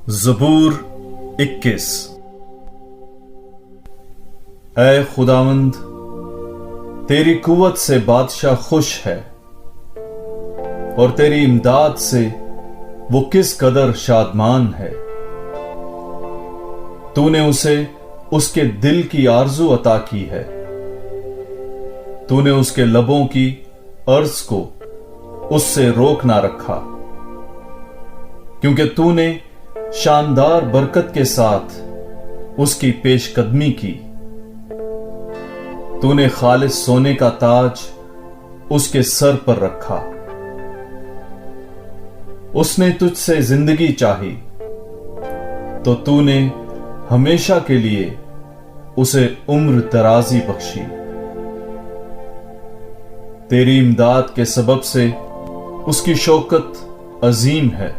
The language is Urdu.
زبور 21۔ اے خداوند، تیری قوت سے بادشاہ خوش ہے، اور تیری امداد سے وہ کس قدر شادمان ہے۔ تو نے اسے اس کے دل کی آرزو عطا کی ہے، تو نے اس کے لبوں کی عرض کو اس سے روک نہ رکھا، کیونکہ تو نے شاندار برکت کے ساتھ اس کی پیش قدمی کی۔ تو نے خالص سونے کا تاج اس کے سر پر رکھا۔ اس نے تجھ سے زندگی چاہی، تو تو نے ہمیشہ کے لیے اسے عمر درازی بخشی۔ تیری امداد کے سبب سے اس کی شوکت عظیم ہے،